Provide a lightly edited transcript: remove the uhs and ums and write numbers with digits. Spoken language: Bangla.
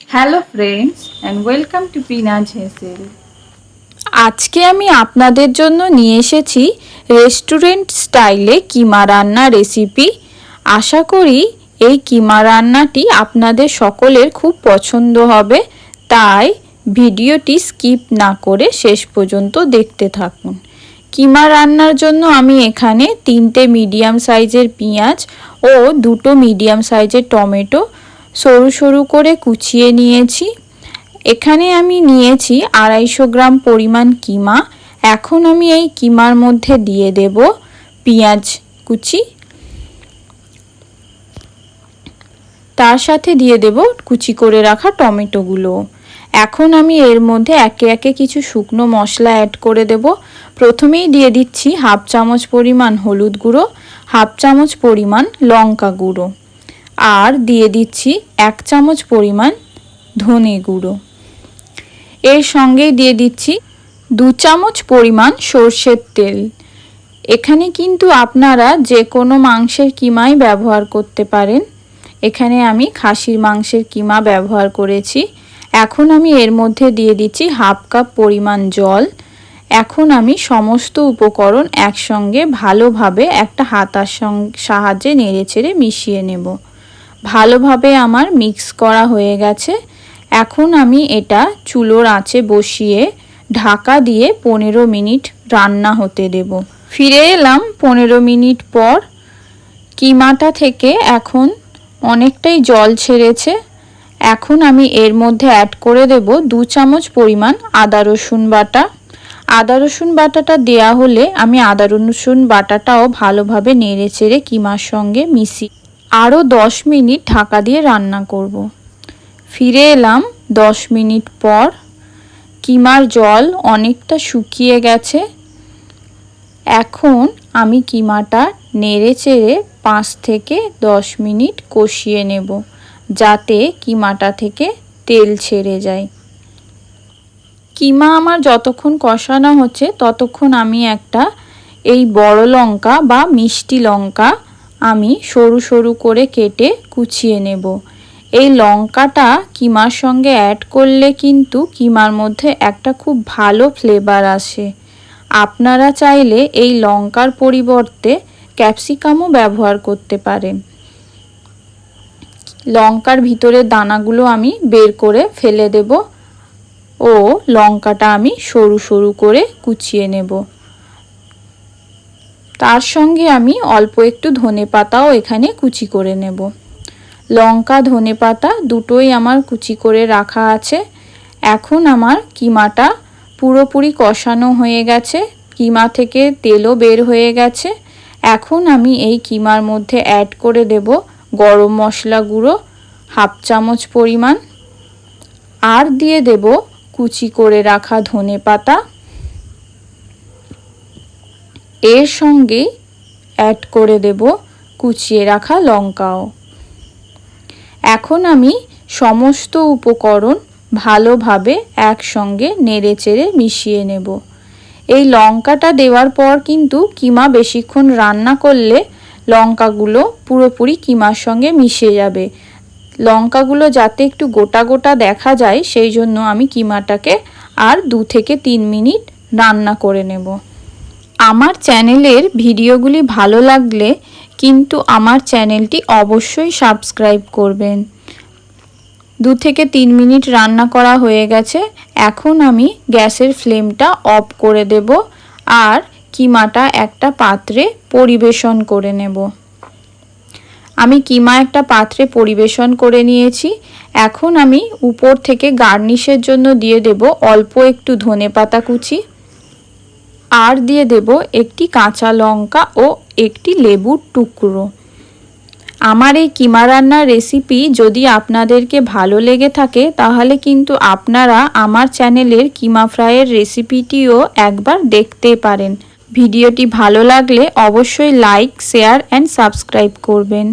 Hello friends and welcome to পিনাজ হেসেল। আজকে আমি আপনাদের জন্য নিয়ে এসেছি রেস্টুরেন্ট স্টাইলে কিমা রান্না রেসিপি। আশা করি এই কিমা রান্নাটি আপনাদের সকলের খুব পছন্দ হবে, তাই ভিডিওটি স্কিপ না করে শেষ পর্যন্ত দেখতে থাকুন। কিমা রান্নার জন্য আমি এখানে 3টে মিডিয়াম সাইজের পেঁয়াজ ও 2টো মিডিয়াম সাইজের টমেটো সরু সরু করে কুচিয়ে নিয়েছি। এখানে আমি নিয়েছি 250 গ্রাম পরিমাণ কিমা। এখন আমি এই কিমার মধ্যে দিয়ে দেব পেঁয়াজ কুচি, তার সাথে দিয়ে দেব কুচি করে রাখা টমেটোগুলো। এখন আমি এর মধ্যে একে একে কিছু শুকনো মশলা অ্যাড করে দেব। প্রথমেই দিয়ে দিচ্ছি 1/2 চামচ পরিমাণ হলুদ গুঁড়ো, 1/2 চামচ পরিমাণ লঙ্কা গুঁড়ো, আর দিয়ে দিচ্ছি 1 চামচ পরিমাণ ধনে গুঁড়ো। এর সঙ্গেই দিয়ে দিচ্ছি 2 চামচ পরিমাণ সর্ষের তেল। এখানে কিন্তু আপনারা যে কোনো মাংসের কিমাই ব্যবহার করতে পারেন, এখানে আমি খাসির মাংসের কিমা ব্যবহার করেছি। এখন আমি এর মধ্যে দিয়ে দিচ্ছি 1/2 কাপ পরিমাণ জল। এখন আমি সমস্ত উপকরণ একসঙ্গে ভালোভাবে একটা হাতার সাহায্যে নেড়েচেড়ে মিশিয়ে নেব। ভালোভাবে আমার মিক্স করা হয়ে গেছে। এখন আমি এটা চুলোর আঁচে বসিয়ে ঢাকা দিয়ে 15 মিনিট রান্না হতে দেব। ফিরে এলাম 15 মিনিট পর। কিমাটা থেকে এখন অনেকটাই জল ছেড়েছে। এখন আমি এর মধ্যে অ্যাড করে দেব 2 চামচ পরিমাণ আদা রসুন বাটা। আদা রসুন বাটাটা দেয়া হলে আমি আদা রসুন বাটাটাও ভালোভাবে নেড়েচেড়ে কিমার সঙ্গে মিশিয়ে আরও 10 মিনিট ঢাকা দিয়ে রান্না করব। ফিরে এলাম 10 মিনিট পর। কিমার জল অনেকটা শুকিয়ে গেছে। এখন আমি কিমাটা নেড়েচেড়ে 5 থেকে 10 মিনিট কষিয়ে নেব, যাতে কিমাটা থেকে তেল ছেড়ে যায়। কিমা আমার যতক্ষণ কষানো হচ্ছে ততক্ষণ আমি একটা এই বড় লঙ্কা বা মিষ্টি লঙ্কা আমি সরু সরু করে কেটে কুচিয়ে নেব। এই লঙ্কাটা কিমার সঙ্গে অ্যাড করলে কিন্তু কিমার মধ্যে একটা খুব ভালো ফ্লেভার আসে। আপনারা চাইলে এই লঙ্কার পরিবর্তে ক্যাপসিকামও ব্যবহার করতে পারেন। লঙ্কার ভিতরের দানাগুলো আমি বের করে ফেলে দেব ও লঙ্কাটা আমি সরু সরু করে কুচিয়ে নেব। তার সঙ্গে আমি অল্প একটু ধনেপাতাও এখানে কুচি করে নেব। লঙ্কা ধনেপাতা দুটোই আমার কুচি করে রাখা আছে। এখন আমার কিমাটা পুরোপুরি কষানো হয়ে গেছে, কিমা থেকে তেলও বের হয়ে গেছে। এখন আমি এই কিমার মধ্যে অ্যাড করে দেব গরম মশলা গুঁড়ো 1/2 চামচ পরিমাণ, আর দিয়ে দেব কুচি করে রাখা ধনেপাতা। এর সঙ্গে অ্যাড করে দেব কুচিয়ে রাখা লঙ্কাও। এখন আমি সমস্ত উপকরণ ভালোভাবে একসঙ্গে নেড়েচেড়ে মিশিয়ে নেব। এই লঙ্কাটা দেওয়ার পর কিন্তু কিমা বেশিক্ষণ রান্না করলে লঙ্কাগুলো পুরোপুরি কিমার সঙ্গে মিশে যাবে। লঙ্কাগুলো যাতে একটু গোটা গোটা দেখা যায়, সেই জন্য আমি কিমাটাকে আর 2 থেকে 3 মিনিট রান্না করে নেব। আমার চ্যানেলের ভিডিওগুলি ভালো লাগলে কিন্তু আমার চ্যানেলটি অবশ্যই সাবস্ক্রাইব করবেন। 2 থেকে 3 মিনিট রান্না করা হয়ে গেছে। এখন আমি গ্যাসের ফ্লেমটা অফ করে দেব আর কিমাটা একটা পাত্রে পরিবেশন করে নেব। আমি কিমা একটা পাত্রে পরিবেশন করে নিয়েছি। এখন আমি উপর থেকে গার্নিশের জন্য দিয়ে দেব অল্প একটু ধনেপাতা কুচি, আর দিয়ে দেব একটি কাঁচা লঙ্কা ও একটি লেবুর টুকরো। আমার এই কিমা রান্নার রেসিপি যদি আপনাদেরকে ভালো লেগে থাকে তাহলে কিন্তু আপনারা আমার চ্যানেলের কিমা ফ্রাইয়ের রেসিপিটিও একবার দেখতে পারেন। ভিডিওটি ভালো লাগলে অবশ্যই লাইক, শেয়ার অ্যান্ড সাবস্ক্রাইব করবেন।